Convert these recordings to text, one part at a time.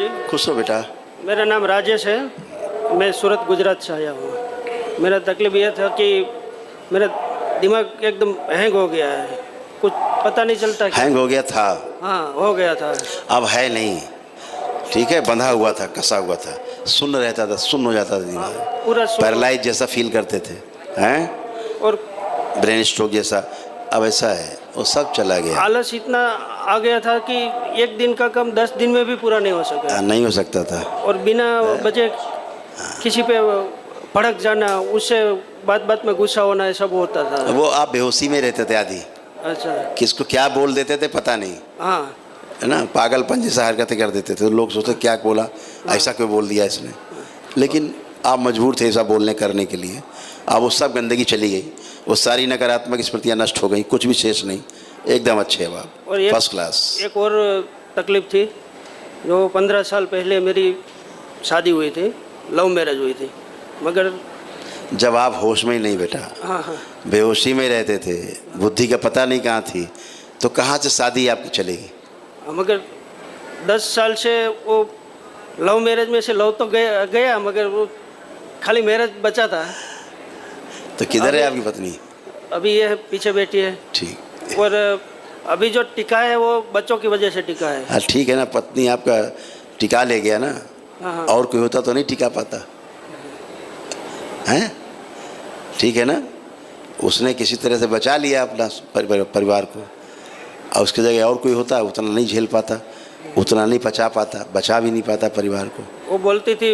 जी। खुश हो बेटा। मेरा नाम राजेश है, मैं सूरत गुजरात से आया हूँ। मेरा तकलीफ ये था कि मेरा दिमाग एकदम हैंग हो गया है, कुछ पता नहीं चलता कि हैंग हो गया था, हाँ हो गया था। अब है नहीं। ठीक है, बंधा हुआ था, कसा हुआ था, सुन्न रहता था, सुन्न हो जाता था दिमाग, पूरा पैरालाइज जैसा फील करते थे, हैं, और ब्रेन स्ट्रोक जैसा। अब ऐसा है, वो सब चला गया। आलस इतना आ गया था कि एक दिन का काम 10 दिन में भी पूरा नहीं हो सका, नहीं हो सकता था। और बिना वजह किसी पे भड़क जाना, उससे बात बात में गुस्सा होना, ये सब होता था। वो आप बेहोशी में रहते थे आदि, अच्छा। किसको क्या बोल देते थे पता नहीं, हाँ है ना, पागलपन जैसा हरकतें कर देते थे। तो लोग सोचते क्या बोला, ऐसा क्यों बोल दिया इसने। लेकिन आप मजबूर थे ऐसा बोलने करने के लिए। अब वो सब गंदगी चली गई, वो सारी नकारात्मक स्मृतियाँ नष्ट हो गई, कुछ भी शेष नहीं, एकदम अच्छे हैं आप, और फर्स्ट क्लास। एक और तकलीफ थी, जो 15 साल पहले मेरी शादी हुई थी, लव मैरिज हुई थी, मगर जब आप होश में ही नहीं बेटा, हाँ हाँ बेहोशी में रहते थे, बुद्धि का पता नहीं कहाँ थी, तो कहाँ से शादी आपकी चलेगी। मगर 10 साल से वो लव मैरिज में से लव तो गया मगर वो खाली मैरिज बचा था। तो किधर है आपकी पत्नी। अभी ये पीछे बैठी है। ठीक, और अभी जो टिका है वो बच्चों की वजह से टिका है। हाँ ठीक है ना, पत्नी आपका टिका ले गया ना, हाँ हाँ और कोई होता तो नहीं टिका पाता, हैं, ठीक है ना। उसने किसी तरह से बचा लिया अपना परिवार को, और उसकी जगह और कोई होता उतना नहीं झेल पाता, उतना नहीं पचा पाता, बचा भी नहीं पाता परिवार को। वो बोलती थी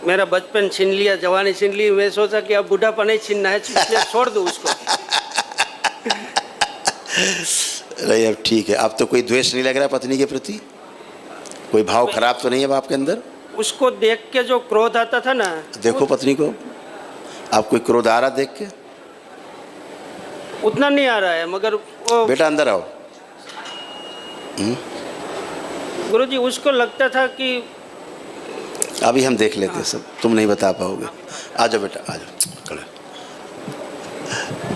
मेरा बचपन छीन लिया, जवानी छीन ली। मैं सोचा कि अब बुढ़ापा नहीं छीनना है, इसलिए छोड़ दूँ उसको। नहीं अब ठीक है, अब तो कोई द्वेष नहीं लग रहा पत्नी के प्रति, कोई भाव खराब तो नहीं है अब आपके अंदर। उसको देख के जो क्रोध आता था ना, देखो पत्नी को, आप कोई क्रोध आ रहा देख के। उतना नहीं आ रहा है, मगर वो बेटा अंदर आओ। गुरुजी उसको लगता था कि अभी हम देख लेते हैं सब, तुम नहीं बता पाओगे। आ जाओ बेटा, आ जाओ, खड़े।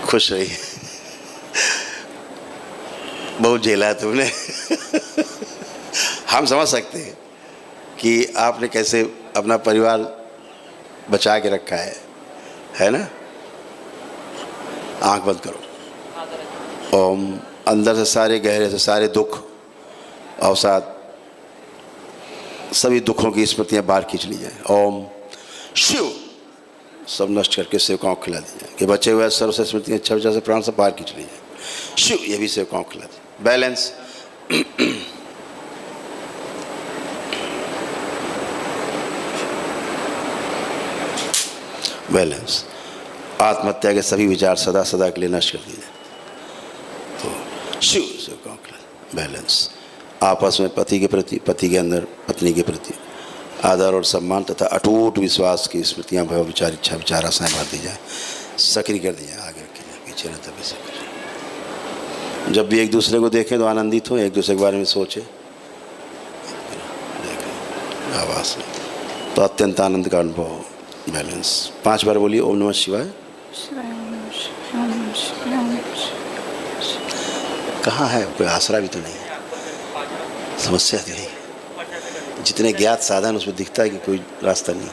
खुश रही, बहुत झेला है तुमने। हम समझ सकते हैं कि आपने कैसे अपना परिवार बचा के रखा है ना। आंख बंद करो। ओम, अंदर से सारे गहरे से सारे दुख, अवसाद, सभी दुखों की स्मृतियाँ बाहर खींच ली जाए। ओम शिव, सब नष्ट करके सेवकाओं को खिला दी जाए कि बचे हुए सर्व से स्मृतियाँ इच्छा विचार से प्राण से बाहर खींच ली जाए। शिव, ये भी सेवकाओं को खिला दी। बैलेंस। बैलेंस। आत्महत्या के सभी विचार सदा सदा के लिए नष्ट कर दिए जाए। तो शिव सेवकाओं को खिला दी। बैलेंस। आपस में पति के प्रति, पति के अंदर पत्नी के प्रति आदर और सम्मान तथा अटूट विश्वास की स्मृतियाँ, भय, विचार, इच्छा, विचार, आशाएं भर दी जाए, सक्रिय कर दी जाए, आगे रखी जाए, पीछे न तभी सक्रिय। जब भी एक दूसरे को देखें तो आनंदित हो, एक दूसरे के बारे में सोचें, देखें आवाज़ में, तो अत्यंत आनंद का अनुभव हो। बैलेंस। 5 बार बोलिए ओम नमः शिवाय। कहाँ है, कोई आसरा भी तो नहीं है, समस्या तो नहीं है। जितने ज्ञात साधन उसमें दिखता है कि कोई रास्ता नहीं।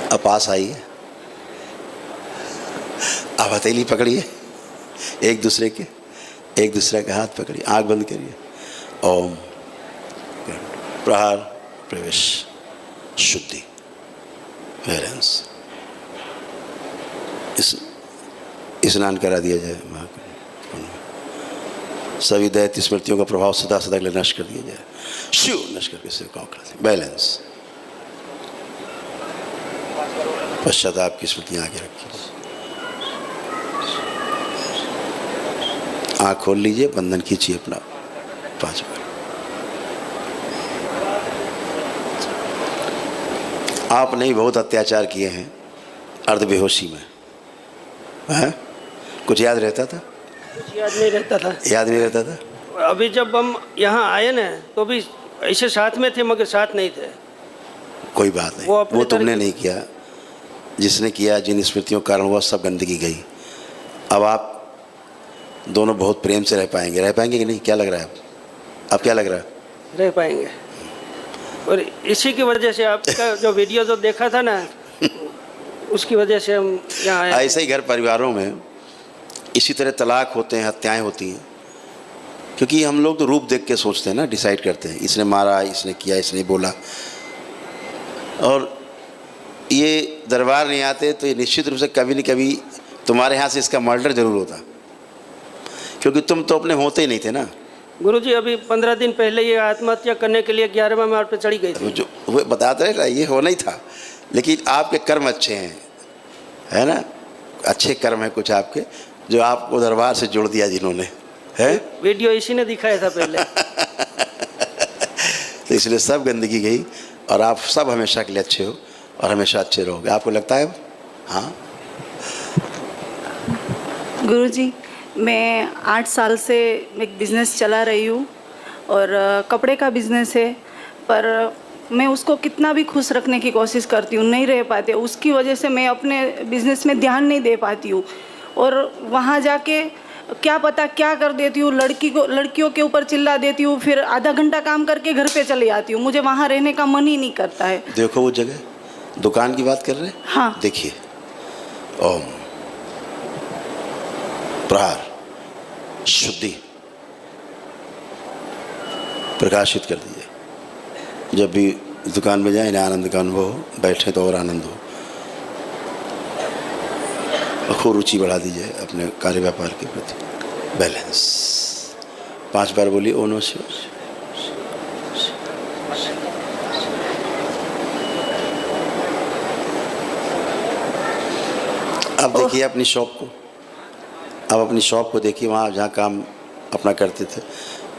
अब पास आइए, अब हथेली पकड़िए एक दूसरे के, एक दूसरे का हाथ पकड़िए, आंख बंद करिए। ओम। प्रहार, प्रवेश, शुद्धि, बैलेंस। स्नान करा दिया जाए, सभी दैत्य स्मृतियों का प्रभाव सदा सदा के लिए नष्ट कर दिया जाए। शिव नष्ट करके सेवकाओं को खिला दी। बैलेंस। पश्चाताप की स्मृतियां आगे रखिए। आँख खोल लीजिए, बंधन खींचिए अपना 5 बार। आपने ही बहुत अत्याचार किए हैं अर्ध बेहोशी में, है? कुछ याद रहता था? कुछ याद नहीं रहता था। याद नहीं रहता था। अभी जब हम यहाँ आए ना तो भी ऐसे साथ में थे मगर साथ नहीं थे। कोई बात नहीं, वो तुमने नहीं किया, जिसने किया, जिन स्मृतियों के कारण हुआ, सब गंदगी गई। अब आप दोनों बहुत प्रेम से रह पाएंगे कि नहीं, क्या लग रहा है? अब क्या लग रहा है? रह पाएंगे। और इसी की वजह से आपका जो वीडियो जो देखा था ना, उसकी वजह से हम यहाँ आए। ऐसे ही घर परिवारों में इसी तरह तलाक होते हैं, हत्याएं होती हैं, क्योंकि हम लोग तो रूप देख के सोचते हैं ना, डिसाइड करते हैं इसने मारा, इसने किया, इसने बोला। और ये दरबार नहीं आते तो ये निश्चित रूप से कभी न कभी तुम्हारे यहाँ से इसका मर्डर जरूर होता, क्योंकि तुम तो अपने होते ही नहीं थे ना। गुरुजी अभी 15 दिन पहले ये आत्महत्या करने के लिए 11वें माड़ पे चढ़ी गई थी। जो वो बताते रहे ये होना ही था, लेकिन आपके कर्म अच्छे हैं, है ना, अच्छे कर्म हैं कुछ आपके, जो आपको दरबार से जोड़ दिया जिन्होंने, है। वीडियो इसी ने दिखाया था पहले। तो इसलिए सब गंदगी गई और आप सब हमेशा के लिए अच्छे हो और हमेशा अच्छे रहोगे, आपको लगता है? हाँ गुरुजी, मैं 8 साल से एक बिज़नेस चला रही हूँ और कपड़े का बिज़नेस है, पर मैं उसको कितना भी खुश रखने की कोशिश करती हूँ, नहीं रह पाते। उसकी वजह से मैं अपने बिज़नेस में ध्यान नहीं दे पाती हूँ और वहाँ जाके क्या पता क्या कर देती हूँ, लड़कियों के ऊपर चिल्ला देती हूँ, फिर आधा घंटा काम करके घर पे चली आती हूँ। मुझे वहाँ रहने का मन ही नहीं करता है। देखो वो जगह, दुकान की बात कर रहे हैं? हाँ। देखिए, ओम प्रहार शुद्धि प्रकाशित कर दीजिए। जब भी दुकान में जाए इन्हें आनंद का अनुभव हो, बैठे तो और आनंद हो, खूब रुचि बढ़ा दीजिए अपने कार्य व्यापार के प्रति। बैलेंस 5 बार बोलिए ओम नमः शिवाय। अब देखिए अपनी शॉप को, अब अपनी शॉप को देखिए, वहाँ जहाँ काम अपना करते थे,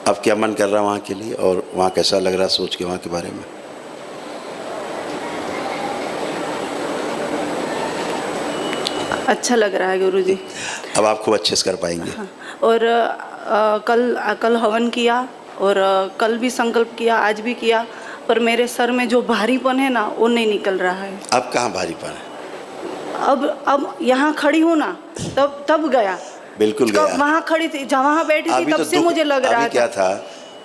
अब क्या मन कर रहा है वहाँ के लिए और वहाँ कैसा लग रहा है सोच के वहाँ के बारे में। अच्छा लग रहा है गुरुजी। अब आप खूब अच्छे से कर पाएंगे। हाँ। और कल हवन किया और कल भी संकल्प किया, आज भी किया, पर मेरे सर में जो भारीपन है ना वो नहीं निकल रहा है। अब कहाँ भारीपन है? अब यहाँ खड़ी हूँ ना, तब गया। बिल्कुल गया। वहाँ खड़ी थी, जहाँ बैठी थी तब से मुझे लग रहा था। क्या था?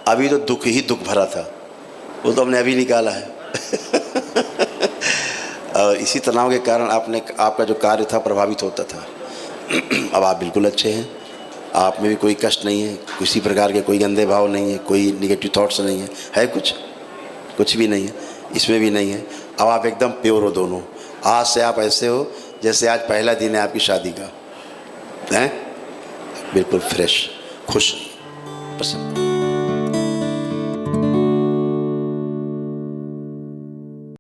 अभी तो दुख ही दुख भरा था, वो तो हमने अभी निकाला है। और इसी तनाव के कारण आपका जो कार्य था प्रभावित होता था। अब आप बिल्कुल अच्छे हैं, आप में भी कोई कष्ट नहीं है, किसी प्रकार के कोई गंदे भाव नहीं है, कोई निगेटिव थॉट्स नहीं है कुछ भी नहीं है, इसमें भी नहीं है। अब आप एकदम प्योर हो दोनों। आज से आप ऐसे हो जैसे आज पहला दिन है आपकी शादी का, हैं? बिल्कुल फ्रेश, खुश, प्रसन्न।